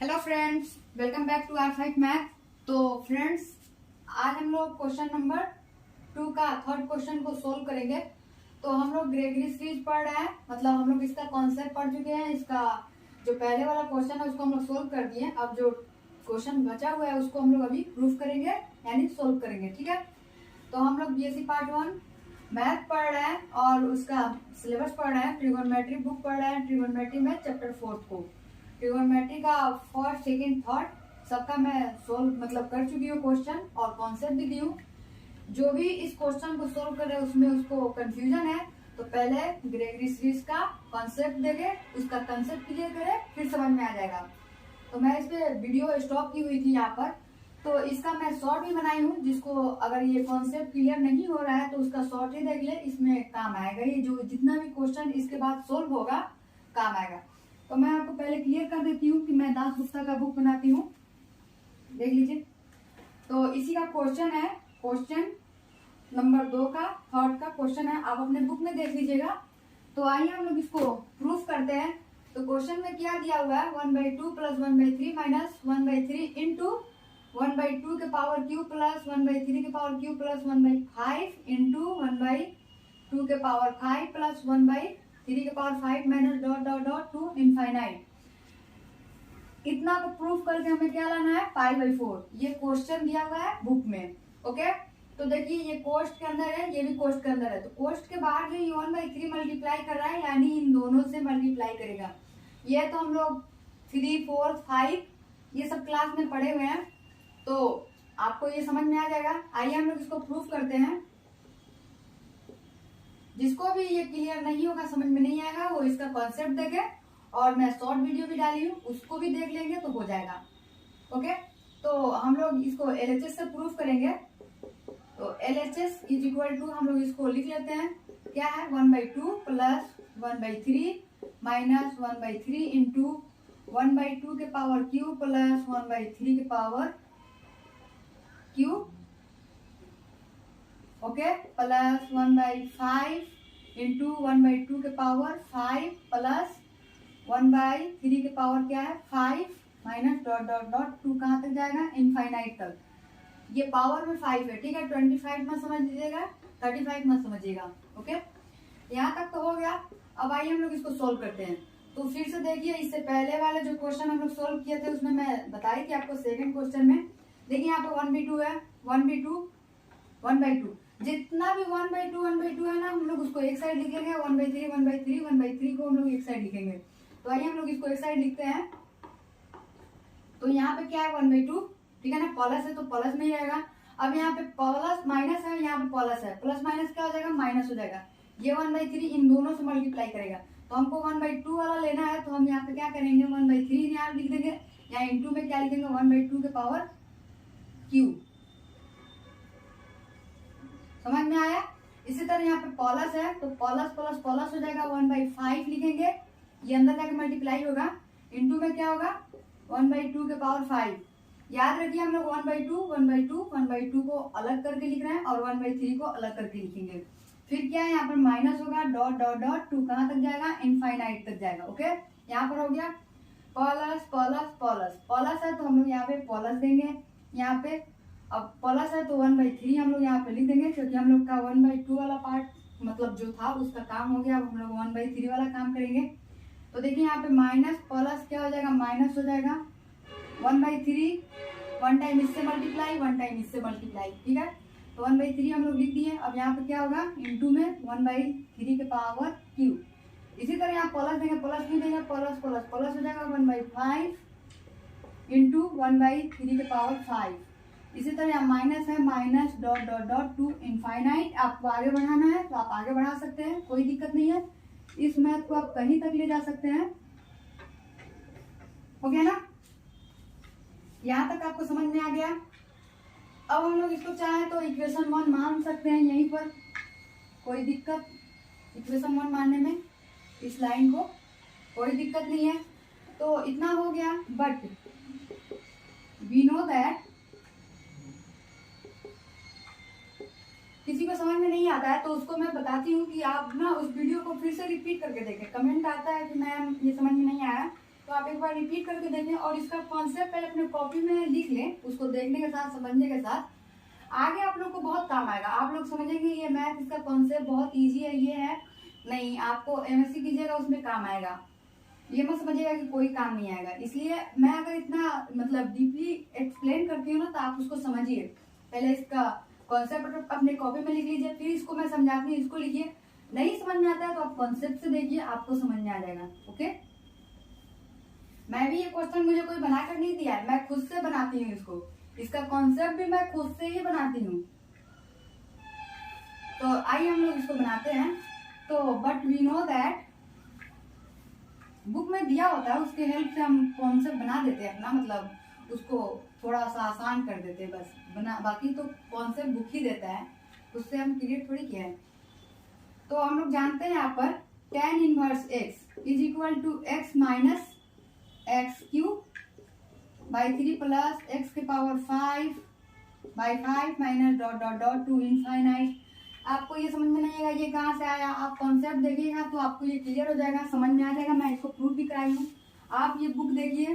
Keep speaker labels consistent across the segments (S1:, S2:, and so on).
S1: Hello friends, welcome back to R five math. तो friends, आज हम लोग क्वेश्चन नंबर 2 का थर्ड क्वेश्चन को सोल्व करेंगे। तो हम लोग ग्रेगरी सीरीज पढ़ रहे हैं, मतलब हम लोग इसका कॉन्सेप्ट पढ़ चुके हैं। इसका जो पहले वाला क्वेश्चन है उसको हम लोग सोल्व कर दिए। अब जो क्वेश्चन बचा हुआ है उसको हम लोग अभी प्रूफ करेंगे, यानी सोल्व करेंगे। ठीक है, तो हम लोग बीएससी पार्ट 1 मैथ पढ़ रहे हैं और उसका सिलेबस पढ़ रहे हैं। ट्रिगोनोमेट्री बुक पढ़ रहे हैं, ट्रिगोनोमेट्री में चैप्टर 4 को। ट्रिगोनोमेट्री का फर्स्ट सेकंड थर्ड सबका मैं सोल्व मतलब कर चुकी हूँ क्वेश्चन, और कॉन्सेप्ट भी दी हूँ। जो भी इस क्वेश्चन को सोल्व कर रहे हैं उसमें उसको कंफ्यूजन है तो पहले ग्रेगरी सीरीज का कॉन्सेप्ट देंगे, उसका कंसेप्ट क्लियर करे, फिर समझ में आ जाएगा। तो मैं इस पे वीडियो स्टॉप की हुई थी यहाँ पर, तो इसका मैं शॉर्ट भी बनाई हूँ, जिसको अगर ये कॉन्सेप्ट क्लियर नहीं हो रहा है तो उसका शॉर्ट ही देख ले, इसमें काम आएगा। ये जो जितना भी क्वेश्चन इसके बाद सोल्व होगा काम आएगा। तो मैं आपको पहले क्लियर कर देती हूँ कि मैं दास गुप्ता का बुक बनाती हूँ, देख लीजिए। तो इसी का क्वेश्चन है, क्वेश्चन नंबर 2 का थर्ड का क्वेश्चन है। आप अपने बुक में देख लीजिएगा। तो आइए हम लोग इसको प्रूफ करते हैं। तो क्वेश्चन में क्या दिया हुआ है, 1/2 प्लस 1/3 माइनस 1/3 इंटू 1/2 के पावर क्यू प्लस 1/3 के पावर क्यू प्लस 1/5 इंटू 1/2 के पावर 5 प्लस 1/3 के power 5 minus dot dot dot to infinite. इतना को प्रूफ करके हमें क्या लाना है, π/4। ये क्वेश्चन दिया हुआ है बुक में। ओके, तो देखिए ये कोष्ट के अंदर है, ये भी कोष्ट के अंदर है। तो कोष्ट के बाहर जो ये 1/3 मल्टीप्लाई कर रहा है, यानी इन दोनों से मल्टीप्लाई करेगा। ये तो हम लोग 3, 4, 5 ये सब क्लास में पढ़े हुए हैं, तो आपको ये समझ में आ जाएगा। आइए हम लोग इसको प्रूफ करते हैं। जिसको भी ये क्लियर नहीं होगा, समझ में नहीं आएगा, वो इसका कॉन्सेप्ट देखे, और मैं शॉर्ट वीडियो भी डाली हूँ उसको भी देख लेंगे तो हो जाएगा। ओके, तो हम लोग इसको एलएचएस से प्रूफ करेंगे। तो एलएचएस इज इक्वल टू, हम लोग इसको लिख लेते हैं, क्या है, 1/2 प्लस 1/3 माइनस 1/3 इंटू 1/2 के पावर क्यू प्लस 1/3 के power Q, okay, plus 1/5 into 1/2 के पावर 5 प्लस 1/3 के पावर क्या है 5 minus dot dot dot to, कहाँ तक जाएगा, इनफाइनाइट तक। ये पावर में 5 है, ठीक है, 25 मत समझ लीजिएगा, 35 मत समझिएगा। ओके, यहाँ तक तो हो गया। अब आइए हम लोग इसको सोल्व करते हैं। तो फिर से देखिए, इससे पहले वाले जो क्वेश्चन हम लोग सोल्व किए थे उसमें मैं बताई थी आपको सेकंड क्वेश्चन में। देखिए यहाँ पे 1/2 है, 1/2 जितना भी 1/2 है ना, हम लोग उसको एक साइड लिखेंगे, 1/3 को हम लोग एक साइड लिखेंगे। तो आइए हम लोग इसको एक साइड लिखते हैं। तो यहाँ पे क्या है, 1/2, ठीक है ना, प्लस है तो प्लस में ही रहेगा। अब यहाँ पे प्लस माइनस है, यहाँ पे प्लस है, प्लस माइनस क्या हो जाएगा, माइनस हो जाएगा। ये 1/3 इन दोनों से मल्टीप्लाई करेगा, तो हमको 1/2 वाला लेना है। तो हम यहाँ पे क्या करेंगे, 1/3 यहाँ लिख देंगे, यहाँ इंटू में क्या लिखेंगे, 1/2 के पावर क्यू। समझ में आया। इसी तरह यहाँ पे प्लस है तो प्लस प्लस प्लस हो जाएगा, 1/5 लिखेंगे, ये अंदर जाके मल्टीप्लाई होगा, इंटू में क्या होगा, 1/2 के पावर 5। याद रखिए हम लोग 1/2 को अलग करके लिख रहे हैं और 1/3 को अलग करके लिखेंगे। फिर क्या है, यहाँ पर माइनस होगा, डॉट डॉट डॉट टू कहाँ तक जाएगा, इनफाइनाइट तक जाएगा। ओके, यहाँ पर हो गया प्लस प्लस प्लस, प्लस है तो हम लोग यहाँ पे प्लस देंगे यहाँ पे। अब प्लस है तो 1/3 हम लोग यहाँ पे लिख देंगे, क्योंकि हम लोग का 1/2 वाला पार्ट मतलब जो था उसका काम हो गया। अब हम लोग 1/3 वाला काम करेंगे। तो देखिए यहाँ पे माइनस प्लस क्या हो जाएगा, माइनस हो जाएगा, 1/3 वन टाइम इससे मल्टीप्लाई, वन टाइम इससे मल्टीप्लाई, ठीक है। तो 1/3 हम लोग लिख दिए। अब यहाँ पे क्या होगा, इंटू में 1/3 के पावर क्यू। इसी तरह यहाँ प्लस देंगे, प्लस नहीं देंगे, प्लस प्लस प्लस हो जाएगा, 1/5 इंटू 1/3 के पावर 5। इसी तरह यहाँ माइनस है, minus dot dot dot to infinite. आपको आगे बढ़ाना है तो आप आगे बढ़ा सकते हैं, कोई दिक्कत नहीं है। इस मैथ को आप कहीं तक ले जा सकते हैं। हो गया ना, यहाँ तक आपको समझ में आ गया। अब हम लोग इसको चाहे तो इक्वेशन 1 मान सकते हैं यहीं पर, कोई दिक्कत इक्वेशन 1 मानने में, इस लाइन को कोई दिक्कत नहीं है। तो इतना हो गया। बट वी नो दैट, किसी को समझ में नहीं आता है तो उसको मैं बताती हूँ कि आप ना उस वीडियो को फिर से रिपीट करके देखें। कमेंट आता है कि मैम ये समझ में नहीं आया, तो आप एक बार रिपीट करके देखें और इसका कॉन्सेप्ट पहले अपने कॉपी में लिख लें, उसको देखने के साथ समझने के साथ आगे आप लोग को बहुत काम आएगा। आप लोग समझेंगे ये मैथ इसका कॉन्सेप्ट बहुत इजी है, ये है नहीं, आपको एमएससी कीजिएगा उसमें काम आएगा, ये मत समझिएगा कि कोई काम नहीं आएगा। इसलिए मैं अगर इतना मतलब डीपली एक्सप्लेन करती हूँ ना तो आप उसको समझिए। पहले इसका कॉन्सेप्ट अपने कॉपी में लिख लीजिए, फिर इसको मैं समझाती हूँ, इसको लिखिए। नहीं समझ में आता है तो आप कॉन्सेप्ट से देखिए, आपको समझ में आ जाएगा। ओके, मैं भी ये क्वेश्चन मुझे कोई बना कर नहीं दिया है, मैं खुद से बनाती हूँ इसको, इसका कॉन्सेप्ट भी मैं खुद से ही बनाती हूँ। तो आइए हम लोग इसको बनाते हैं। तो but we know that book में दिया होता है, उसके हेल्प से हम कॉन्सेप्ट बना देते हैं अपना, मतलब उसको थोड़ा सा आसान कर देते हैं बस बना, बाकी तो कॉन्सेप्ट बुक ही देता है, उससे हम क्रिएट थोड़ी किया है। तो हम लोग जानते हैं यहाँ पर tan inverse x is equal to x minus x cube by 3 plus x के power 5 by 5 minus dot dot dot to infinite. आपको ये समझ में नहीं आएगा ये कहाँ से आया, आप कॉन्सेप्ट देखिएगा तो आपको ये क्लियर हो जाएगा, समझ में आ जाएगा। मैं इसको प्रूफ भी कराई हूँ, आप ये बुक देखिए,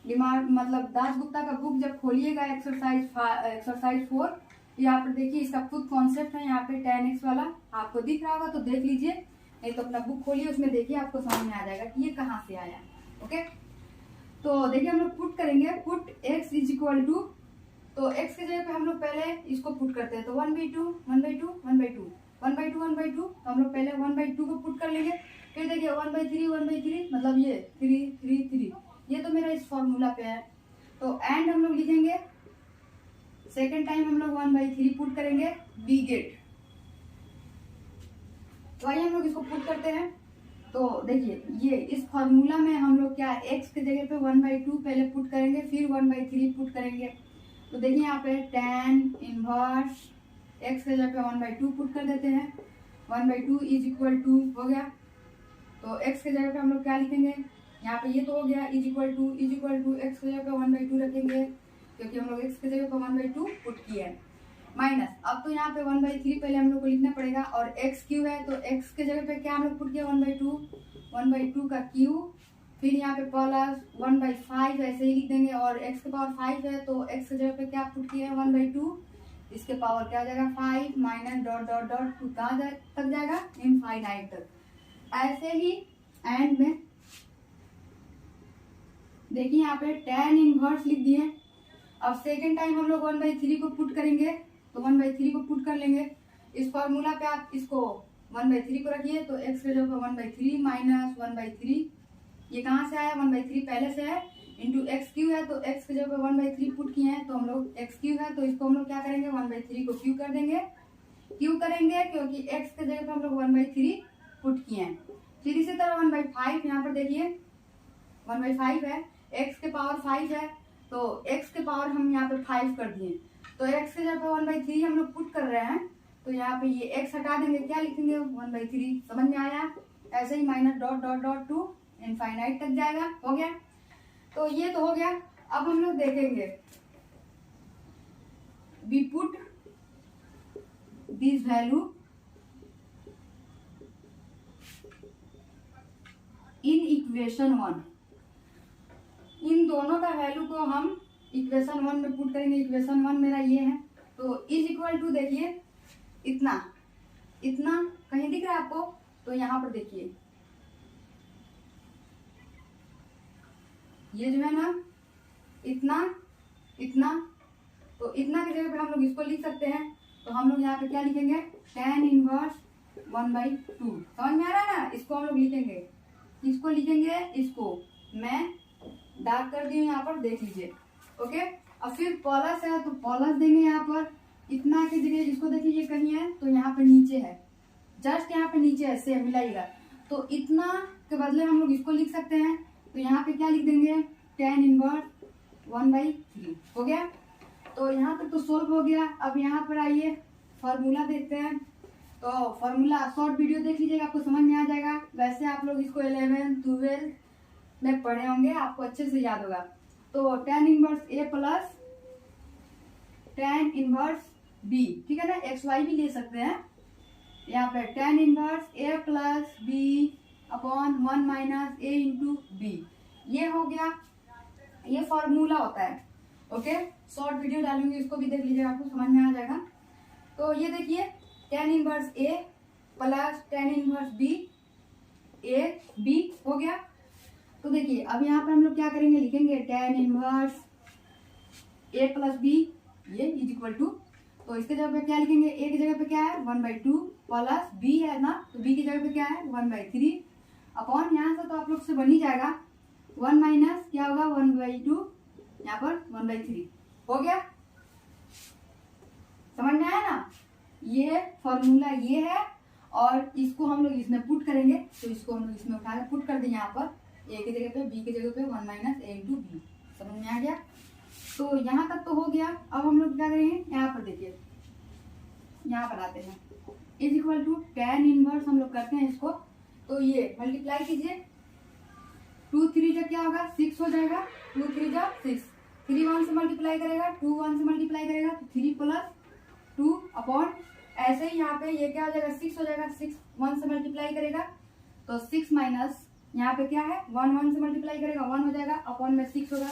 S1: दिमाग मतलब दास गुप्ता का बुक जब खोलिएगा एक्सरसाइज 4, यहाँ पर देखिए इसका खुद कॉन्सेप्ट है, यहाँ पे tan x वाला आपको दिख रहा होगा तो देख लीजिए, नहीं तो अपना बुक खोलिए, उसमें देखिए आपको समझ में आ जाएगा कि ये कहाँ से आया। ओके, तो देखिए हम लोग पुट करेंगे, put x is equal to, तो x के जगह पे हम लोग पहले इसको पुट करते हैं, तो 1/2 1/2 1/2 1/2 1/2, तो हम लोग पहले 1/2 को पुट कर लेंगे। फिर देखिए 1/3 1/3 मतलब ये 3 3 3, ये तो मेरा इस फॉर्मूला पे है। तो एंड हम लोग लिखेंगे, सेकेंड टाइम हम लोग 1/3 पुट करेंगे, वी गेट। तो आइए हम लोग इसको पुट करते हैं। तो देखिए ये इस फॉर्मूला में हम लोग क्या x के जगह पे 1/2 पहले पुट करेंगे, फिर 1/3 पुट करेंगे। तो देखिए यहाँ पे tan इनवर्स x के जगह पे 1/2 पुट कर देते हैं, 1/2 इज इक्वल टू हो गया। तो x के जगह पे हम लोग क्या लिखेंगे, यहाँ पे ये तो हो गया, इज इक्वल टू x के जगह पे 1/2 रखेंगे, क्योंकि हम लोग x के जगह पे 1/2 पुट किए हैं, माइनस अब तो यहाँ पे 1/3 पहले हम लोग को लिखना पड़ेगा, और x क्यू है तो x के जगह पे क्या हम लोग पुट किया 1/2 का क्यू, फिर यहाँ पे प्लस 1/5 ऐसे ही लिख देंगे, और x के पावर 5 है तो x के जगह पे क्या पुट किया 1/2, इसके पावर क्या आ जाएगा 5 minus dot dot dot to कहाँ तक जाएगा, इनफाइनाइट तक। ऐसे ही एंड में देखिए यहाँ पे tan इनवर्स लिख दिए। अब सेकेंड टाइम हम लोग 1/3 को पुट करेंगे, तो 1/3 को पुट कर लेंगे, इस फॉर्मूला पे आप इसको 1/3 को रखिए, तो x के जगह 1/3 माइनस 1/3, ये कहाँ से आया 1/3 पहले से है, इंटू एक्स क्यू है, तो x के जगह 1/3 पुट किए हैं, तो हम लोग x क्यू है तो इसको हम लोग क्या करेंगे 1/3 को क्यू कर देंगे, क्यू करेंगे क्योंकि x के जगह पे हम लोग 1/3 पुट किए हैं। फिर इसी तरह 1/5 यहाँ पर देखिए 1/5 है, x के पावर 5 है, तो x के पावर हम यहाँ पे 5 कर दिए, तो x के जगह 1/3 हम लोग पुट कर रहे हैं, तो यहाँ पे ये x हटा देंगे, क्या लिखेंगे 1/3, समझ में आया। ऐसे ही minus dot dot dot to infinite तक जाएगा, हो गया। तो ये तो हो गया। अब हम लोग देखेंगे, we put this value in equation 1, इन दोनों का वैल्यू को हम इक्वेशन 1 में पुट करेंगे। इक्वेशन 1 मेरा ये है, तो इज इक्वल टू देखिए इतना इतना कहीं दिख रहा है आपको, तो यहाँ पर देखिए ये जो है ना इतना इतना, तो इतना की जगह पे हम लोग इसको लिख सकते हैं, तो हम लोग यहाँ पे क्या लिखेंगे tan इनवर्स 1/2, समझ में आ रहा है ना, इसको हम लोग लिखेंगे, इसको लिखेंगे, इसको मैं डार्क कर दी हूँ यहाँ पर, देख लीजिए। ओके, और फिर प्लस है तो प्लस देंगे यहाँ पर, इतना की जगह इसको देखिए ये कहीं है तो यहाँ पे नीचे है, जस्ट यहाँ पे नीचे है, सेम मिलाइएगा, तो इतना के बदले हम लोग इसको लिख सकते हैं, तो यहाँ पे क्या लिख देंगे tan इनवर्स 1/3, हो गया। तो यहाँ तक तो सोल्व हो गया। अब यहाँ पर आइए फॉर्मूला देखते हैं, तो फॉर्मूला शॉर्ट वीडियो देख लीजिएगा, आपको समझ में आ जाएगा। वैसे आप लोग इसको 11 12 में पढ़े होंगे, आपको अच्छे से याद होगा। तो tan inverse a plus tan inverse b, ठीक है ना, एक्स वाई भी ले सकते हैं। यहाँ पे tan inverse a plus b upon 1 minus a into B, ये हो गया, ये फॉर्मूला होता है। ओके, शॉर्ट वीडियो डालूंगी, इसको भी देख लीजिएगा, आपको समझ में आ जाएगा। तो ये देखिए tan inverse A plus tan inverse B A B हो गया। तो देखिए अब यहाँ पर हम लोग क्या करेंगे, लिखेंगे tan inverse A plus B ये इज इक्वल टू, तो इसके जगह पे क्या लिखेंगे, A की जगह पे क्या है 1/2 प्लस B है ना, तो B की जगह पे क्या है 1/3 अपॉन, यहाँ से तो आप लोग से बन ही जाएगा 1 माइनस क्या होगा 1/2, यहाँ पर 1/3 हो गया। समझ में आया ना, ये फॉर्मूला ये है, और इसको हम लोग इसमें पुट करेंगे, तो इसको हम लोग इसमें उठा कर पुट कर देंगे यहाँ पर, A की जगह पे B की जगह पे 1 माइनस A इंटू B। समझ में आ गया। तो यहाँ तक तो हो गया। अब हम लोग क्या करेंगे, यहाँ पर देखिए, यहाँ पर आते हैं, is equal to tan inverse हम लोग करते हैं इसको, तो ये मल्टीप्लाई कीजिए, 2 3 जा क्या होगा 6 हो जाएगा, 2 3 जा 6, 3 1 से मल्टीप्लाई करेगा, 2 1 से मल्टीप्लाई करेगा तो 3 प्लस 2 अपॉन, ऐसे ही यहाँ पे ये क्या हो जाएगा 6 हो जाएगा, 6 1 से मल्टीप्लाई करेगा तो 6 माइनस यहाँ पे क्या है 1 1 से मल्टीप्लाई करेगा 1 हो जाएगा, अपॉन में 6 होगा।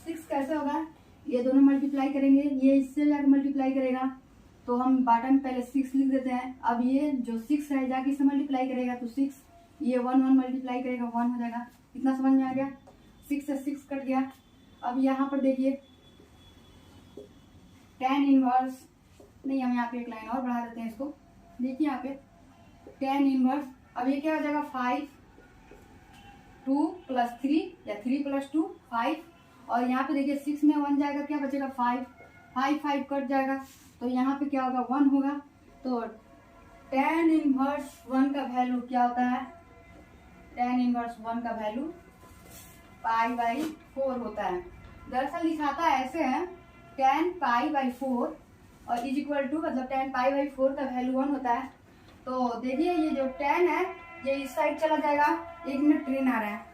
S1: 6 कैसे होगा, ये दोनों मल्टीप्लाई करेंगे, ये इससे जाकर मल्टीप्लाई करेगा, तो हम बॉटम पहले 6 लिख देते हैं। अब ये जो 6 है जाके इससे मल्टीप्लाई करेगा तो 6, ये 1 1 मल्टीप्लाई करेगा 1 हो जाएगा। इतना समझ में आ गया, 6 से 6 कट गया। अब यहाँ पर देखिए tan इनवर्स, नहीं हम यहाँ पे एक लाइन और बढ़ा देते हैं इसको, देखिए यहाँ पे tan इनवर्स, अब ये क्या हो जाएगा 5 2 प्लस 3 या 3 प्लस 2 5, और यहाँ पे देखिए 6 में 1 जाएगा, क्या बचेगा 5 5 5 कट जाएगा, तो यहाँ पे क्या होगा 1 होगा। तो tan इनवर्स 1 का वैल्यू क्या होता है, tan इनवर्स 1 का वैल्यू π/4 होता है। दरअसल लिखाता ऐसे है tan π/4 और इज इक्वल टू, मतलब tan π/4 का वैल्यू 1 होता है। तो देखिए ये जो tan है ये इस साइड चला जाएगा, 1 मिनट ट्रेन आ रहा है,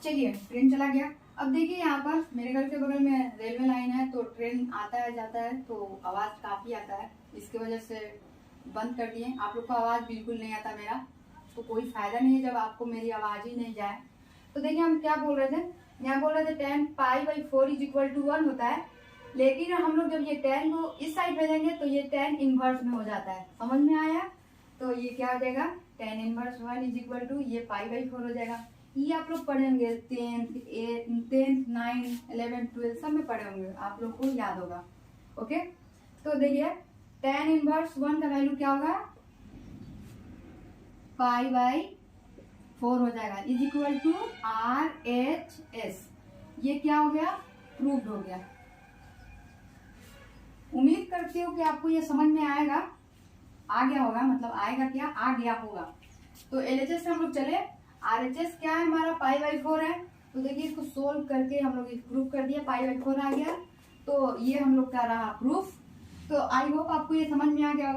S1: चलिए ट्रेन चला गया। अब देखिए यहाँ पर मेरे घर के बगल में रेलवे लाइन है, तो ट्रेन आता है जाता है, तो आवाज काफी आता है, इसकी वजह से बंद कर दिए। आप लोग को आवाज बिल्कुल नहीं आता मेरा, तो कोई फायदा नहीं है जब आपको मेरी आवाज ही नहीं जाए। तो देखिए हम क्या बोल रहे थे, यहाँ बोल रहे थे tan π/4 इज इक्वल टू 1 होता है, लेकिन हम लोग जब ये tan को इस साइड भेजेंगे तो ये tan इनवर्स में हो जाता है। समझ में आया, तो ये क्या हो जाएगा tan inverse 1 is equal to ये π/4 हो जाएगा। ये आप लोग पढ़े होंगे 10th 9th 11th 12th सब में पढ़े होंगे, आप लोग को याद होगा। ओके, तो देखिए tan इनवर्स 1 का वैल्यू क्या होगा π/4 हो जाएगा, इज इक्वल टू RHS। ये क्या हो गया, प्रूव्ड हो गया। उम्मीद करती हूँ कि आपको ये समझ में आएगा, आ गया होगा, मतलब आएगा क्या, आ गया होगा। तो LHS से हम लोग चले, RHS क्या है हमारा π/4 है, तो देखिए इसको सोल्व करके हम लोग प्रूफ कर दिया, π/4 आ गया, तो ये हम लोग का रहा प्रूफ। तो आई होप आपको ये समझ में आ गया होगा।